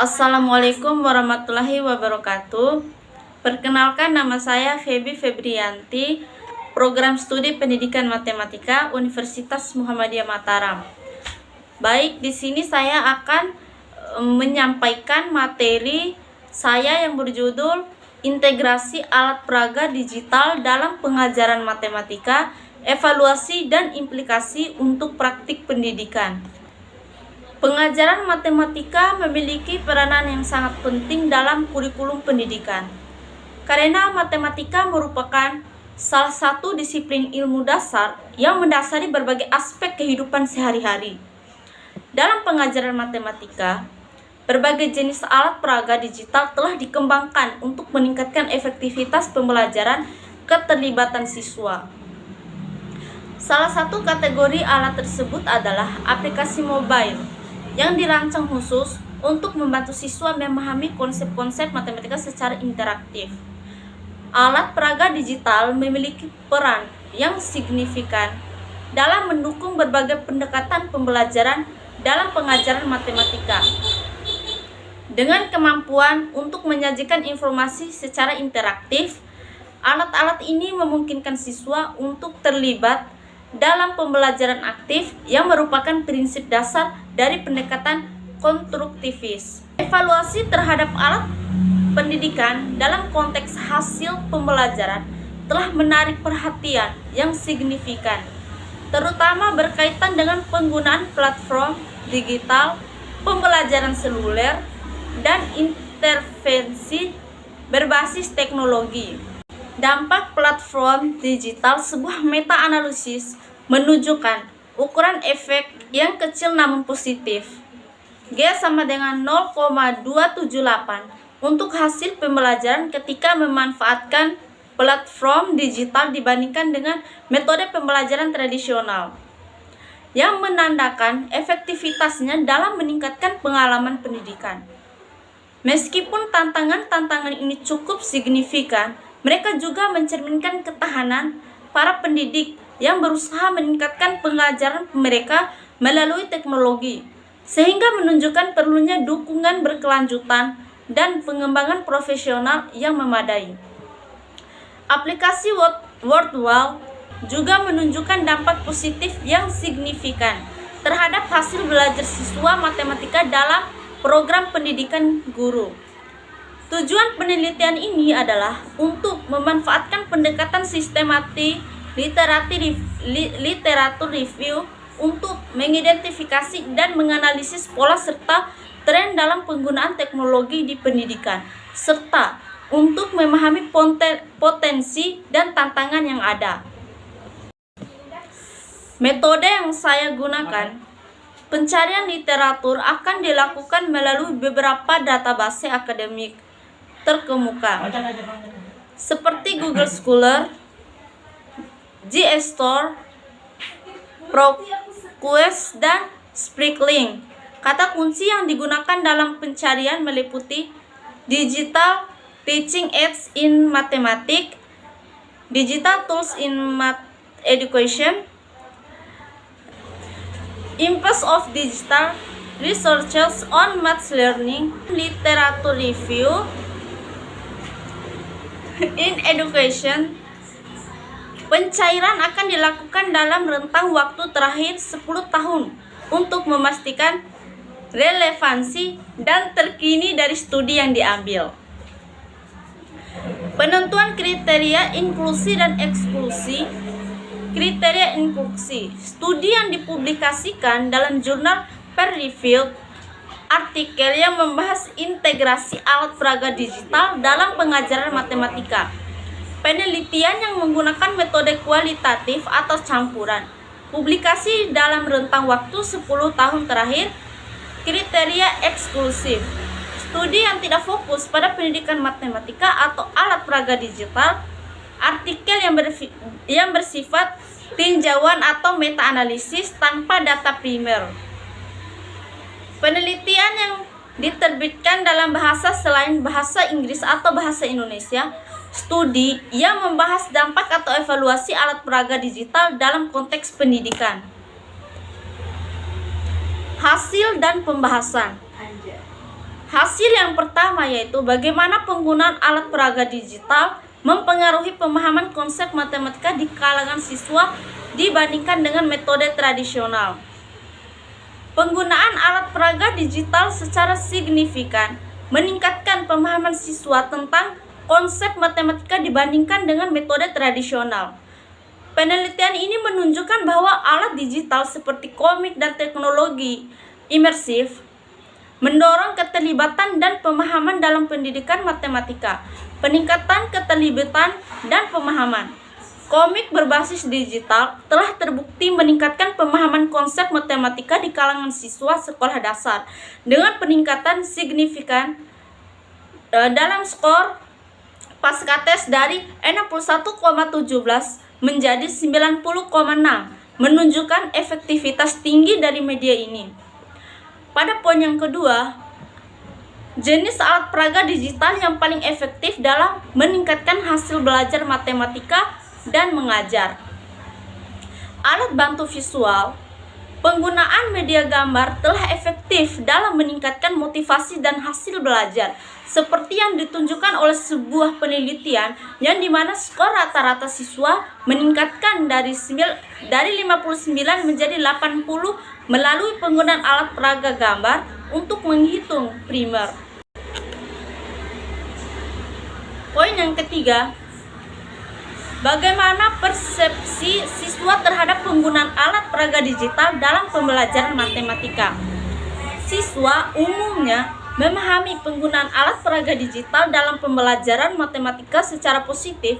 Assalamualaikum warahmatullahi wabarakatuh. Perkenalkan, nama saya Feby Febrianti, Program Studi Pendidikan Matematika Universitas Muhammadiyah Mataram. Baik, di sini saya akan menyampaikan materi saya yang berjudul Integrasi Alat Peraga Digital dalam Pengajaran Matematika, Evaluasi dan Implikasi untuk Praktik Pendidikan. Pengajaran matematika memiliki peranan yang sangat penting dalam kurikulum pendidikan, karena matematika merupakan salah satu disiplin ilmu dasar yang mendasari berbagai aspek kehidupan sehari-hari. Dalam pengajaran matematika, berbagai jenis alat peraga digital telah dikembangkan untuk meningkatkan efektivitas pembelajaran keterlibatan siswa. Salah satu kategori alat tersebut adalah aplikasi mobile yang dirancang khusus untuk membantu siswa memahami konsep-konsep matematika secara interaktif. Alat peraga digital memiliki peran yang signifikan dalam mendukung berbagai pendekatan pembelajaran dalam pengajaran matematika. Dengan kemampuan untuk menyajikan informasi secara interaktif, alat-alat ini memungkinkan siswa untuk terlibat dalam pembelajaran aktif yang merupakan prinsip dasar dari pendekatan konstruktivis. Evaluasi terhadap alat pendidikan dalam konteks hasil pembelajaran telah menarik perhatian yang signifikan, terutama berkaitan dengan penggunaan platform digital, pembelajaran seluler, dan intervensi berbasis teknologi. Dampak platform digital. Sebuah meta-analisis menunjukkan ukuran efek yang kecil namun positif, G sama dengan 0,278 untuk hasil pembelajaran ketika memanfaatkan platform digital dibandingkan dengan metode pembelajaran tradisional, yang menandakan efektivitasnya dalam meningkatkan pengalaman pendidikan. Meskipun tantangan-tantangan ini cukup signifikan, mereka juga mencerminkan ketahanan para pendidik yang berusaha meningkatkan pengajaran mereka melalui teknologi, sehingga menunjukkan perlunya dukungan berkelanjutan dan pengembangan profesional yang memadai. Aplikasi Wordwall juga menunjukkan dampak positif yang signifikan terhadap hasil belajar siswa matematika dalam program pendidikan guru. Tujuan penelitian ini adalah untuk memanfaatkan pendekatan sistematik literatur review untuk mengidentifikasi dan menganalisis pola serta tren dalam penggunaan teknologi di pendidikan, serta untuk memahami potensi dan tantangan yang ada. Metode yang saya gunakan, pencarian literatur akan dilakukan melalui beberapa database akademik terkemuka seperti Google Scholar, GStore, ProQuest, dan Sprinkling. Kata kunci yang digunakan dalam pencarian meliputi digital teaching aids in mathematics, digital tools in math education, impacts of digital researchers on math learning, literature review in education. Pencairan akan dilakukan dalam rentang waktu terakhir 10 tahun untuk memastikan relevansi dan terkini dari studi yang diambil. Penentuan kriteria inklusi dan eksklusi. Kriteria inklusi, studi yang dipublikasikan dalam jurnal peer-reviewed, artikel yang membahas integrasi alat peraga digital dalam pengajaran matematika, penelitian yang menggunakan metode kualitatif atau campuran, publikasi dalam rentang waktu 10 tahun terakhir. Kriteria eksklusif, studi yang tidak fokus pada pendidikan matematika atau alat peraga digital, artikel yang bersifat tinjauan atau meta-analisis tanpa data primer, penelitian yang diterbitkan dalam bahasa selain bahasa Inggris atau bahasa Indonesia, studi yang membahas dampak atau evaluasi alat peraga digital dalam konteks pendidikan. Hasil dan pembahasan. Hasil yang pertama yaitu bagaimana penggunaan alat peraga digital mempengaruhi pemahaman konsep matematika di kalangan siswa dibandingkan dengan metode tradisional. Penggunaan alat peraga digital secara signifikan meningkatkan pemahaman siswa tentang konsep matematika dibandingkan dengan metode tradisional. Penelitian ini menunjukkan bahwa alat digital seperti komik dan teknologi imersif mendorong keterlibatan dan pemahaman dalam pendidikan matematika. Peningkatan keterlibatan dan pemahaman. Komik berbasis digital telah terbukti meningkatkan pemahaman konsep matematika di kalangan siswa sekolah dasar dengan peningkatan signifikan dalam skor pascaTest dari 61,17 menjadi 90,6, menunjukkan efektivitas tinggi dari media ini. Pada poin yang kedua, jenis alat peraga digital yang paling efektif dalam meningkatkan hasil belajar matematika dan mengajar. Alat bantu visual. Penggunaan media gambar telah efektif dalam meningkatkan motivasi dan hasil belajar, seperti yang ditunjukkan oleh sebuah penelitian yang dimana skor rata-rata siswa meningkatkan dari 59 menjadi 80 melalui penggunaan alat peraga gambar untuk menghitung primer. Poin yang ketiga, bagaimana persepsi siswa terhadap penggunaan alat peraga digital dalam pembelajaran matematika? Siswa umumnya memahami penggunaan alat peraga digital dalam pembelajaran matematika secara positif,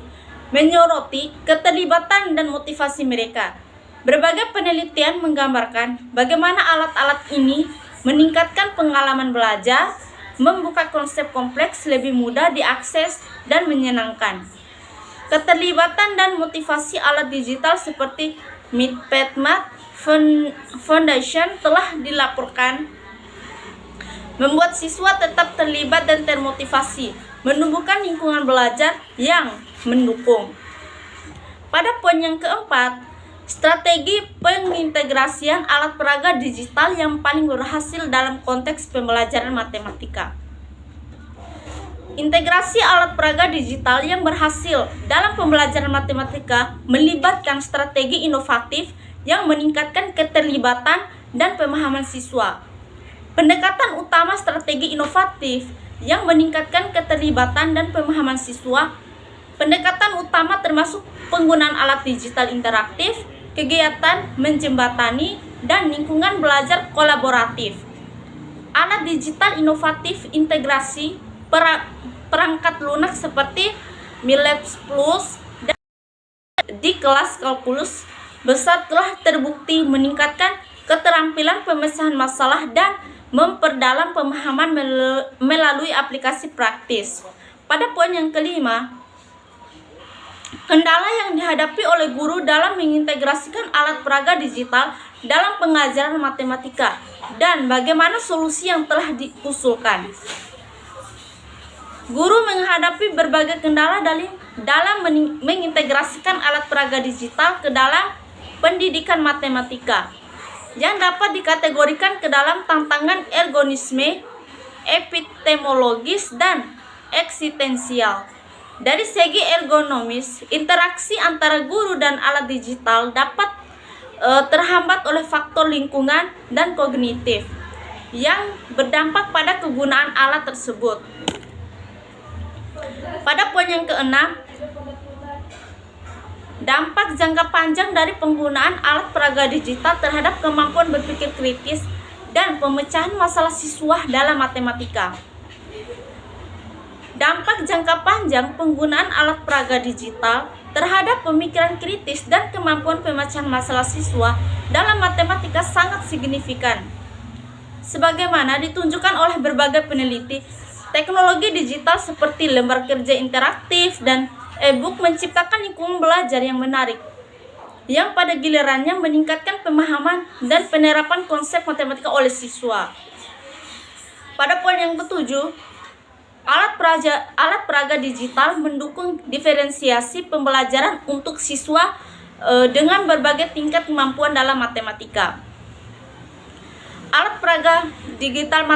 menyoroti keterlibatan dan motivasi mereka. Berbagai penelitian menggambarkan bagaimana alat-alat ini meningkatkan pengalaman belajar, membuka konsep kompleks lebih mudah diakses dan menyenangkan. Keterlibatan dan motivasi alat digital seperti MathPad Foundation telah dilaporkan membuat siswa tetap terlibat dan termotivasi, menumbuhkan lingkungan belajar yang mendukung. Pada poin yang keempat, strategi pengintegrasian alat peraga digital yang paling berhasil dalam konteks pembelajaran matematika. Integrasi alat peraga digital yang berhasil dalam pembelajaran matematika melibatkan strategi inovatif yang meningkatkan keterlibatan dan pemahaman siswa. Pendekatan utama strategi inovatif yang meningkatkan keterlibatan dan pemahaman siswa. Pendekatan utama termasuk penggunaan alat digital interaktif, kegiatan menjembatani, dan lingkungan belajar kolaboratif. Alat digital inovatif integrasi perangkat lunak seperti MILABS Plus dan di kelas kalkulus besar telah terbukti meningkatkan keterampilan pemecahan masalah dan memperdalam pemahaman melalui aplikasi praktis. Pada poin yang kelima, kendala yang dihadapi oleh guru dalam mengintegrasikan alat peraga digital dalam pengajaran matematika dan bagaimana solusi yang telah diusulkan. Guru menghadapi berbagai kendala dalam mengintegrasikan alat peraga digital ke dalam pendidikan matematika, yang dapat dikategorikan ke dalam tantangan ergonisme, epistemologis, dan eksistensial. Dari segi ergonomis, interaksi antara guru dan alat digital dapat terhambat oleh faktor lingkungan dan kognitif yang berdampak pada kegunaan alat tersebut. Pada poin yang keenam, dampak jangka panjang dari penggunaan alat peraga digital terhadap kemampuan berpikir kritis dan pemecahan masalah siswa dalam matematika. Dampak jangka panjang penggunaan alat peraga digital terhadap pemikiran kritis dan kemampuan pemecahan masalah siswa dalam matematika sangat signifikan. Sebagaimana ditunjukkan oleh berbagai peneliti, teknologi digital seperti lembar kerja interaktif dan e-book menciptakan lingkungan belajar yang menarik, yang pada gilirannya meningkatkan pemahaman dan penerapan konsep matematika oleh siswa. Pada poin yang ketujuh, alat peraga digital mendukung diferensiasi pembelajaran untuk siswa dengan berbagai tingkat kemampuan dalam matematika. Alat peraga digital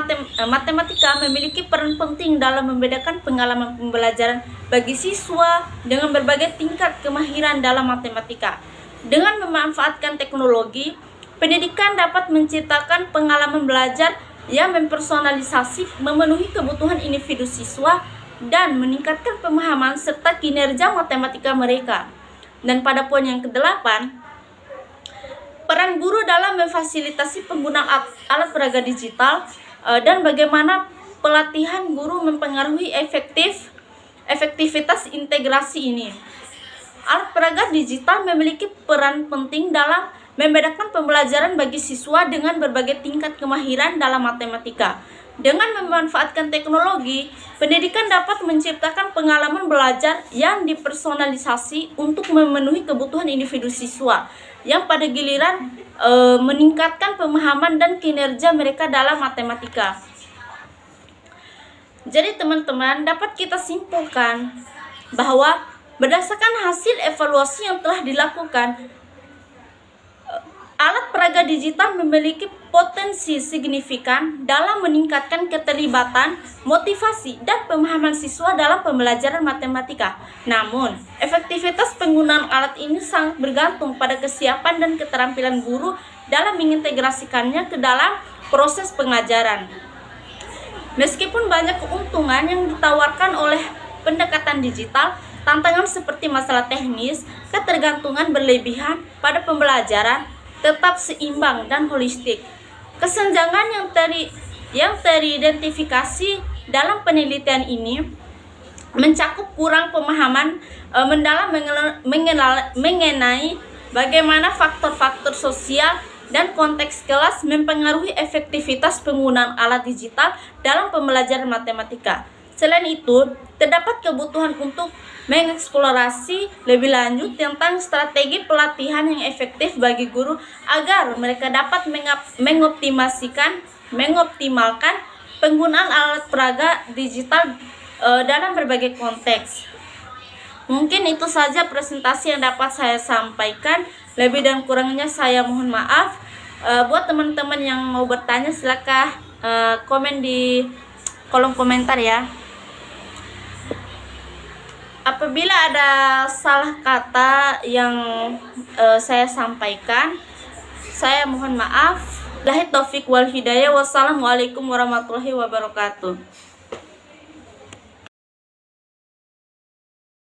matematika memiliki peran penting dalam membedakan pengalaman pembelajaran bagi siswa dengan berbagai tingkat kemahiran dalam matematika. Dengan memanfaatkan teknologi, pendidikan dapat menciptakan pengalaman belajar yang mempersonalisasi, memenuhi kebutuhan individu siswa, dan meningkatkan pemahaman serta kinerja matematika mereka. Dan pada poin yang ke-8, peran guru dalam memfasilitasi penggunaan alat peraga digital dan bagaimana pelatihan guru mempengaruhi efektivitas integrasi ini. Alat peraga digital memiliki peran penting dalam membedakan pembelajaran bagi siswa dengan berbagai tingkat kemahiran dalam matematika. Dengan memanfaatkan teknologi, pendidikan dapat menciptakan pengalaman belajar yang dipersonalisasi untuk memenuhi kebutuhan individu siswa, yang pada giliran meningkatkan pemahaman dan kinerja mereka dalam matematika. Jadi teman-teman, dapat kita simpulkan bahwa berdasarkan hasil evaluasi yang telah dilakukan, alat peraga digital memiliki potensi signifikan dalam meningkatkan keterlibatan, motivasi, dan pemahaman siswa dalam pembelajaran matematika. Namun, efektivitas penggunaan alat ini sangat bergantung pada kesiapan dan keterampilan guru dalam mengintegrasikannya ke dalam proses pengajaran. Meskipun banyak keuntungan yang ditawarkan oleh pendekatan digital, tantangan seperti masalah teknis, ketergantungan berlebihan pada pembelajaran tetap seimbang dan holistik. Kesenjangan yang teridentifikasi dalam penelitian ini mencakup kurang pemahaman mendalam mengenai bagaimana faktor-faktor sosial dan konteks kelas mempengaruhi efektivitas penggunaan alat digital dalam pembelajaran matematika. Selain itu, terdapat kebutuhan untuk mengeksplorasi lebih lanjut tentang strategi pelatihan yang efektif bagi guru agar mereka dapat mengoptimalkan penggunaan alat peraga digital dalam berbagai konteks. Mungkin itu saja presentasi yang dapat saya sampaikan. Lebih dan kurangnya saya mohon maaf. Buat teman-teman yang mau bertanya, silakan komen di kolom komentar ya. Apabila ada salah kata yang saya sampaikan, saya mohon maaf. Billahi taufik wal hidayah. Wassalamualaikum warahmatullahi wabarakatuh.